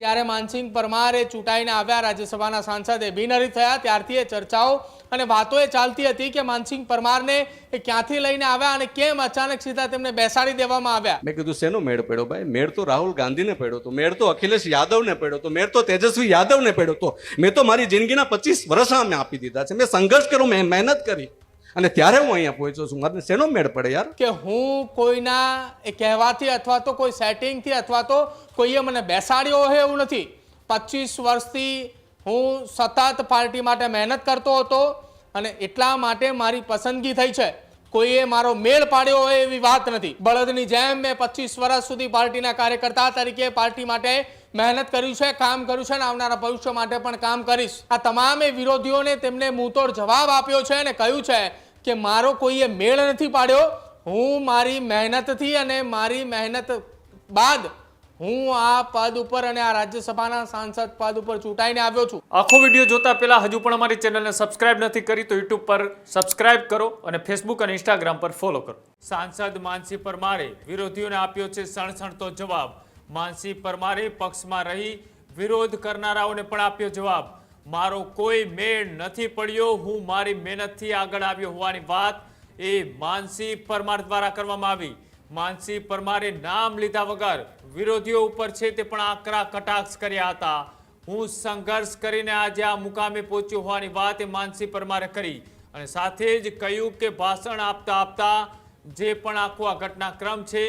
ત્યારે માનસિંહ પરમારે ચૂંટાઈને આવ્યા રાજ્યસભાના સાંસદે બિનહરીફ થયા ત્યારથી એ ચર્ચાઓ અને વાતો એ ચાલતી હતી કે માનસિંહ પરમારને એ ક્યાંથી લઈને આવ્યા અને કેમ અચાનક સીધા તેમને બેસાડી દેવામાં આવ્યા। મેં કીધું શેનો મેળ પડ્યો ભાઈ? મેળ તો રાહુલ ગાંધીને પડ્યો તો, મેળ તો અખિલેશ યાદવને પડ્યો તો, મેળ તો તેજસ્વી યાદવને પડ્યો તો। મેં તો મારી જિંદગીના 25 વર્ષ આમને આપી દીધા છે। મેં સંઘર્ષ કર્યો, મેં મહેનત કરી અને ત્યારે હું અહીંયા પહોંચ્યો છું। મારે શેનો મેળ પડે યાર? કે હું કોઈના એ કહેવાથી અથવા તો કોઈ સેટિંગથી અથવા તો કોઈએ મને બેસાડ્યો હોય એવું નથી। 25 વર્ષથી હું સતત પાર્ટી માટે મહેનત કરતો હતો અને એટલા માટે મારી પસંદગી થઈ છે। કોઈએ મારો મેળ પાડ્યો હોય એવી વાત નથી। બળદની જેમ મેં 25 વર્ષ સુધી પાર્ટીના કાર્યકર્તા તરીકે પાર્ટી માટે મહેનત કર્યું છે, કામ કર્યું છે અને આવનારા ભવિષ્ય માટે પણ કામ કરીશ। આ તમામે વિરોધીઓને તેમને મુંહતોડ જવાબ આપ્યો છે અને કહ્યું છે કે મારો કોઈએ મેળ નથી પાડ્યો। હું મારી મહેનતથી અને મારી મહેનત બાદ હું આ પદ ઉપર અને આ રાજ્યસભાના સાંસદ પદ ઉપર ચૂંટાઈને આવ્યો છું। આખો વિડીયો જોતા પહેલા હજુ પણ અમારી ચેનલને સબસ્ક્રાઇબ નથી કરી તો યુટ્યુબ પર સબસ્ક્રાઇબ કરો અને ફેસબુક અને ઇન્સ્ટાગ્રામ પર ફોલો કરો। સાંસદ માનસિંહ પરમારે વિરોધીઓને આપ્યો છે સણસણતો જવાબ। માનસિંહ પરમારે પક્ષમાં રહી વિરોધ કરનારાઓને પણ આપ્યો જવાબ। મારો કોઈ મેળ નથી પડ્યો, હું મારી મહેનતથી આગળ આવ્યો હોવાની વાત એ માનસિંહ પરમાર દ્વારા કરવામાં આવી। માનસિંહ પરમારે નામ લીધા વગર વિરોધીઓ ઉપર છે તે પણ આકરા કટાક્ષ કર્યા હતા। હું સંઘર્ષ કરીને આજે આ મુકામે પહોંચ્યો હોવાની વાત એ માનસિંહ પરમારે કરી અને સાથે જ કહ્યું કે ભાષણ આપતા આપતા જે પણ આખો આ ઘટનાક્રમ છે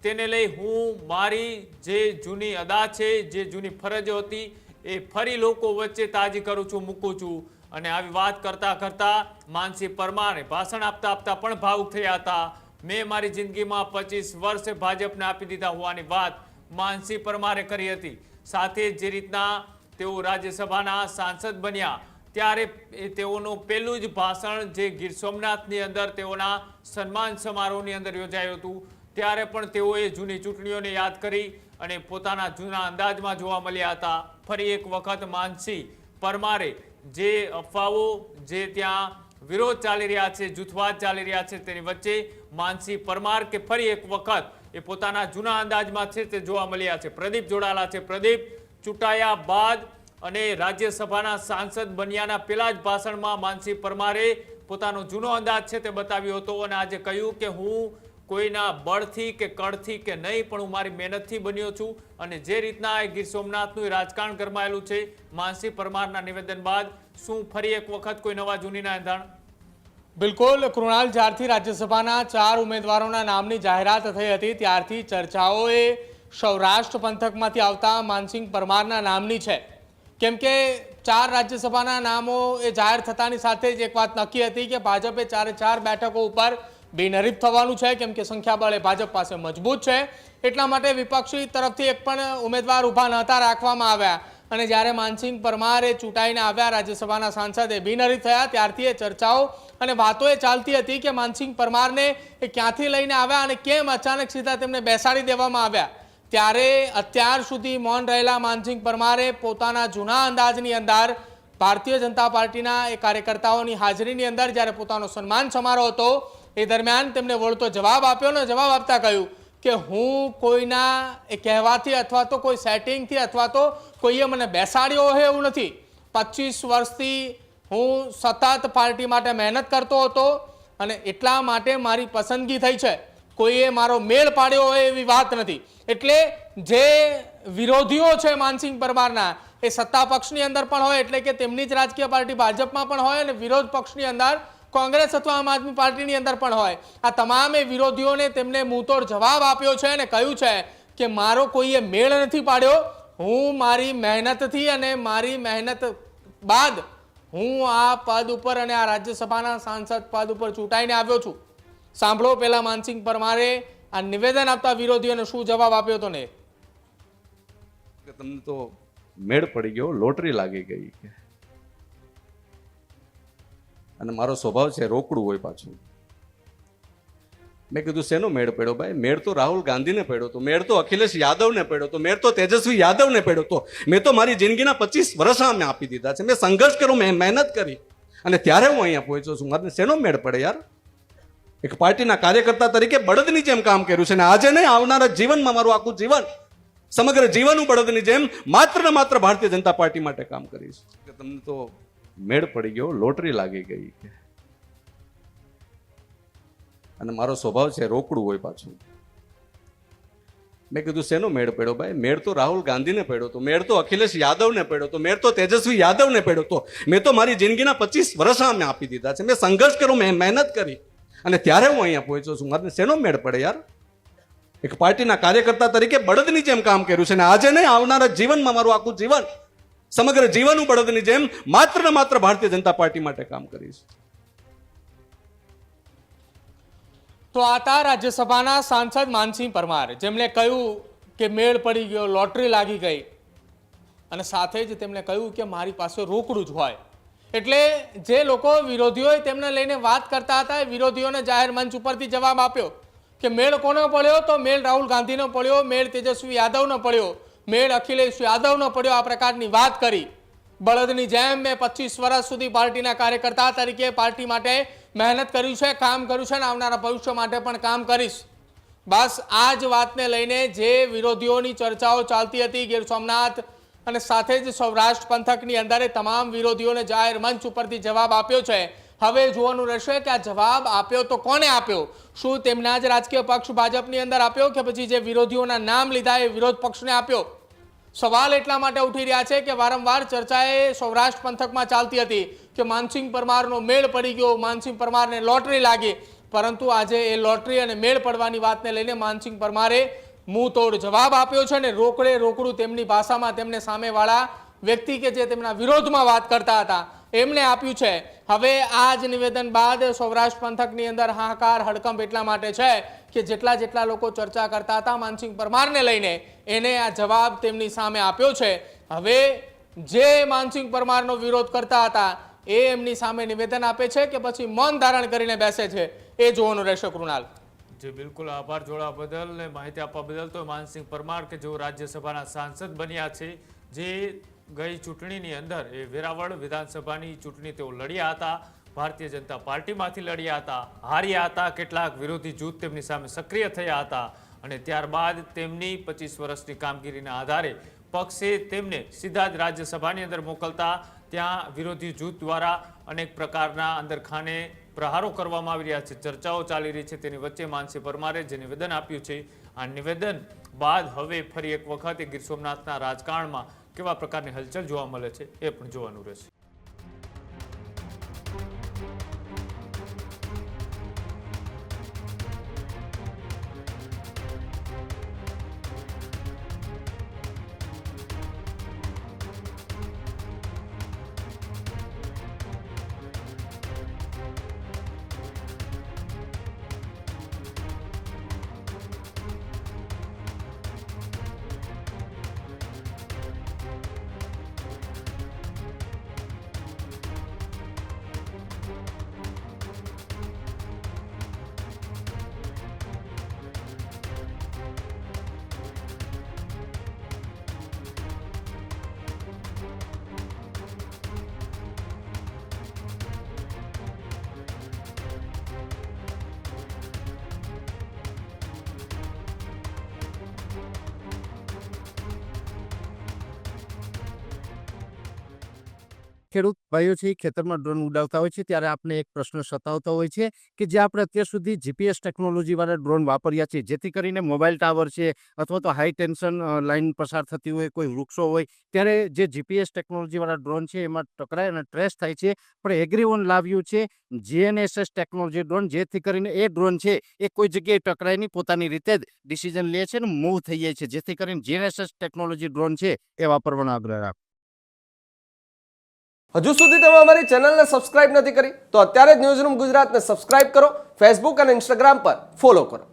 તેને લઈ હું મારી જે જૂની અદા છે, જે જૂની ફરજો હતી એ ફરી લોકો વચ્ચે તાજી કરું છું, મૂકું છું। અને આવી વાત કરતા કરતા માનસિંહ પરમારે ભાષણ આપતા આપતા પણ ભાવુક થયા હતા। મેં મારી જિંદગીમાં 25 વર્ષ ભાજપને આપી દીધા હોવાની વાત માનસિંહ પરમારે કરી હતી। સાથે જે રીતના તેઓ રાજ્યસભાના સાંસદ બન્યા ત્યારે તેઓનું પહેલું જ ભાષણ જે ગીર સોમનાથની અંદર તેઓના સન્માન સમારોહની અંદર યોજાયું હતું ત્યારે પણ તેઓએ જૂની ચૂંટણીઓને યાદ કરી અને પોતાના જૂના અંદાજમાં જોવા મળ્યા હતા। ફરી એક વખત માનસિંહ પરમારે જે અફવાઓ જે ત્યાં વિરોધ ચાલી રહ્યા છે, જૂથવાદ ચાલી રહ્યા છે તેની વચ્ચે માનસિંહ પરમાર કે ફરી એક વખત એ પોતાના જૂના અંદાજમાં છે તે જોવા મળ્યા છે। પ્રદીપ જોડાલા છે। પ્રદીપ, ચૂંટાયા બાદ અને રાજ્યસભાના સાંસદ બન્યાના પહેલા જ ભાષણમાં માનસિંહ પરમારે પોતાનો જૂનો અંદાજ છે તે બતાવ્યો હતો અને આજે કહ્યું કે હું કોઈના બળથી કે કળથી કે નહીં પણ હું મારી મહેનતથી બન્યો છું। અને જે રીતના એ ગીર સોમનાથનું રાજકારણ ગરમાયેલું છે માનસિંહ પરમારના નિવેદન બાદ શું ફરી એક વખત કોઈ નવા જૂનીના એંધાણ? બિલકુલ કૃણાલ, જ્યારથી રાજ્યસભાના 4 ઉમેદવારોના નામની જાહેરાત થઈ હતી ત્યારથી ચર્ચાઓએ સૌરાષ્ટ્ર પંથકમાંથી આવતા માનસિંહ પરમારના નામની છે। કેમ કે 4 રાજ્યસભાના નામો એ જાહેર થતાની સાથે જ એક વાત નક્કી હતી કે ભાજપે 4 બેઠકો ઉપર બિનહરીફ થવાનું છે। કેમ કે સંખ્યાબળ એ ભાજપ પાસે મજબૂત છે એટલા માટે વિપક્ષી તરફથી એક પણ ઉમેદવાર ઊભા નહોતા રાખવામાં આવ્યા। અને જ્યારે માનસિંહ પરમારે ચૂંટાઈને આવ્યા રાજ્યસભાના સાંસદે બિનહરીફ થયા ત્યારથી એ ચર્ચાઓ અને વાતો એ ચાલતી હતી કે માનસિંહ પરમારને એ ક્યાંથી લઈને આવ્યા અને કેમ અચાનક સીધા તેમને બેસાડી દેવામાં આવ્યા। ત્યારે અત્યાર સુધી મૌન રહેલા માનસિંહ પરમારે પોતાના જૂના અંદાજની અંદર ભારતીય જનતા પાર્ટીના એ કાર્યકર્તાઓની હાજરીની અંદર જ્યારે પોતાનો સન્માન સમારોહ હતો એ દરમિયાન તેમને વળતો જવાબ આપ્યો અને જવાબ આપતા કહ્યું કે હું કોઈના એ કહેવાથી અથવા તો કોઈ સેટિંગથી અથવા તો કોઈએ મને બેસાડ્યો હોય એવું નથી। 25 વર્ષથી હું સતત પાર્ટી માટે મહેનત કરતો હતો અને એટલા માટે મારી પસંદગી થઈ છે। કોઈએ મારો મેળ પાડ્યો હોય એવી વાત નથી। એટલે જે વિરોધીઓ છે માનસિંહ પરમારના એ સત્તા પક્ષની અંદર પણ હોય એટલે કે તેમની જ રાજકીય પાર્ટી ભાજપમાં પણ હોય અને વિરોધ પક્ષની અંદર કોંગ્રેસ અથવા આમ આદમી પાર્ટીની અંદર પણ હોય, આ તમામે વિરોધીઓને તેમને મુંહતોડ જવાબ આપ્યો છે અને કહ્યું છે કે મારો કોઈએ મેળ નથી પાડ્યો। હું મારી મહેનતથી અને મારી મહેનત બાદ હું આ પદ ઉપર અને આ રાજ્યસભાના સાંસદ પદ ઉપર ચૂંટાઈને આવ્યો છું। સાંભળો પહેલા માનસિંહ પરમારે આ નિવેદન આપતા વિરોધીઓને શું જવાબ આપ્યો હતો ને? તમને તો મેળ પડી ગયો, લોટરી લાગી ગઈ અને મારો સ્વભાવ છે રોકડું હોય પાછું। મેં કીધું શેનો મેળ પડ્યો ભાઈ? મેળ તો રાહુલ ગાંધીને પડ્યો તો, મેળ તો અખિલેશ યાદવને પડ્યો તો, મેળ તો તેજસ્વી યાદવને પડ્યો તો। મેં તો મારી જિંદગીના 25 વર્ષ આમને આપી દીધા છે। મેં સંઘર્ષ કર્યો, મેં મહેનત કરી અને ત્યારે હું અહીંયા પહોંચ્યો છું। મારે શેનો મેળ પડે યાર? એક પાર્ટીના કાર્યકર્તા તરીકે બળદની જેમ કામ કર્યું છે અને આજે નહીં આવનારા જીવનમાં મારું આખું જીવન સમગ્ર જીવન હું બળદની જેમ માત્ર ને માત્ર ભારતીય જનતા પાર્ટી માટે કામ કરીશ. કે તમને તો મેળ પડી ગયો, લોટરી લાગી ગઈ. અને મારો સ્વભાવ છે રોકડું હોય પાછું. મેં કીધું શેનો મેળ પડ્યો ભાઈ? મેળ તો રાહુલ ગાંધીને પડ્યો તો, મેળ તો અખિલેશ યાદવને પડ્યો તો, મેળ તો તેજસ્વી યાદવને પડ્યો તો. મેં તો મારી જિંદગીના 25 વર્ષ આમે આપી દીધા છે. મેં સંઘર્ષ કર્યો, મેં મહેનત કરી, અને ત્યારે હું અહીંયા પહોંચ્યો છું. મારે શેનો મેળ પડે યાર? એક પાર્ટીના કાર્યકર્તા તરીકે બળદની જેમ કામ કર્યું છે, અને આજે નહીં, આવનારા જીવનમાં મારું આખું જીવન, સમગ્ર જીવન હું બળદની જેમ માત્ર ને માત્ર ભારતીય જનતા પાર્ટી માટે કામ કરીશ. તો આ હતા રાજ્યસભાના સાંસદ માનસિંહ પરમાર, જેમણે કહ્યું કે મેળ પડી ગયો, લોટરી લાગી ગઈ, અને સાથે જ તેમણે કહ્યું કે મારી પાસે રોકડું જ હોય. એટલે જે લોકો વિરોધીઓએ તેમને લઈને વાત કરતા હતા, એ વિરોધીઓને જાહેર મંચ ઉપરથી જવાબ આપ્યો કે મેળ કોનો પડ્યો? તો મેળ રાહુલ ગાંધીનો પડ્યો, મેળ તેજસ્વી યાદવનો પડ્યો, મેળ અખિલેશ યાદવનો પડ્યો. આ પ્રકારની વાત કરી. બળદની જેમ મેં 25 વર્ષ સુધી પાર્ટીના કાર્યકર્તા તરીકે પાર્ટી માટે મહેનત કર્યું છે, કામ કર્યું છે, અને આવનારા ભવિષ્ય માટે પણ કામ કરીશ. બસ આ જ વાતને લઈને જે વિરોધીઓની ચર્ચાઓ ચાલતી હતી ગીર સોમનાથ અને સાથે જ સૌરાષ્ટ્ર પંથકની અંદર, તમામ વિરોધીઓને જાહેર મંચ ઉપરથી જવાબ આપ્યો છે. હવે જોવાનું રહેશે કે આ જવાબ આપ્યો તો કોને આપ્યો? શું તેમના જ રાજકીય પક્ષ ભાજપની અંદર આપ્યો, કે પછી જે વિરોધીઓના નામ લીધા એ વિરોધ પક્ષને આપ્યો? સવાલ એટલા માટે ઉઠી રહ્યા છે કે વારંવાર ચર્ચાએ સૌરાષ્ટ્ર પંથકમાં ચાલતી હતી કે માનસિંહ પરમારનો મેળ પડી ગયો, માનસિંહ પરમારને લોટરી લાગી. પરંતુ આજે એ લોટરી અને મેળ પડવાની વાતને લઈને માનસિંહ પરમારે મુંહ તોડ જવાબ આપ્યો છે, અને રોકડે રોકડું તેમની ભાષામાં તેમને સામેવાળા વ્યક્તિ કે જે તેમના વિરોધમાં વાત કરતા હતા એમને આપ્યું છે. હવે આ જ નિવેદન બાદ સૌરાષ્ટ્ર પંથકની અંદર હાહાકાર હડકંપ એટલા માટે છે કે જેટલા લોકો ચર્ચા કરતા હતા માનસિંહ પરમારને લઈને, એને આ જવાબ તેમની સામે આપ્યો છે. હવે જે માનસિંહ પરમારનો વિરોધ કરતા હતા એ એમની સામે નિવેદન આપે છે કે પછી મૌન ધારણ કરીને બેસે છે, એ જોવાનું રહેશે. કૃણાલ જી બિલકુલ, આભાર જોડવા બદલ ને માહિતી આપવા બદલ. તો માનસિંહ પરમાર કે જેઓ રાજ્યસભાના સાંસદ બન્યા છે, જે ગઈ ચૂંટણીની અંદર એ વેરાવળ વિધાનસભાની ચૂંટણી તેઓ લડ્યા હતા, ભારતીય જનતા પાર્ટીમાંથી લડ્યા હતા, હાર્યા હતા, કેટલાક વિરોધી જૂથ તેમની સામે સક્રિય થયા હતા, અને ત્યારબાદ તેમની 25 વર્ષની કામગીરીના આધારે પક્ષે તેમને સીધા જ રાજ્યસભાની અંદર મોકલતા ત્યાં વિરોધી જૂથ દ્વારા અનેક પ્રકારના અંદરખાને પ્રહારો કરવામાં આવી રહ્યા છે, ચર્ચાઓ ચાલી રહી છે. તેની વચ્ચે માનસિંહ પરમારે જે નિવેદન આપ્યું છે, આ નિવેદન બાદ હવે ફરી એક વખત ગીર સોમનાથના રાજકારણમાં કેવા પ્રકારની હલચલ જોવા મળે છે એ પણ જોવાનું રહેશે. ખેડૂત ભાઈઓ છે ખેતરમાં ડ્રોન ઉડાવતા હોય છે ત્યારે આપણે એક પ્રશ્ન સતાવતો હોય છે કે જે આપણે અત્યાર સુધી જીપીએસ ટેકનોલોજીવાળા ડ્રોન વાપર્યા છે, જેથી કરીને મોબાઈલ ટાવર છે અથવા તો હાઈ ટેન્શન લાઇન પસાર થતી હોય, કોઈ વૃક્ષો હોય, ત્યારે જે જીપીએસ ટેકનોલોજીવાળા ડ્રોન છે એમાં ટકરાય અને ટ્રેસ થાય છે. પણ એગ્રીઓન લાવ્યું છે GNSS ટેકનોલોજી ડ્રોન, જેથી કરીને એ ડ્રોન છે એ કોઈ જગ્યાએ ટકરાય નહીં, પોતાની રીતે જ ડિસિઝન લે છે અને મૂવ થઈ જાય છે, જેથી કરીને GNSS ટેકનોલોજી ડ્રોન છે એ વાપરવાનો આગ્રહ રાખો. હજુ સુધી તમે અમારી ચેનલને સબસ્ક્રાઇબ નથી કરી તો અત્યારે જ ન્યૂઝરૂમ ગુજરાતને સબસ્ક્રાઇબ કરો, ફેસબુક અને ઇન્સ્ટાગ્રામ પર ફોલો કરો.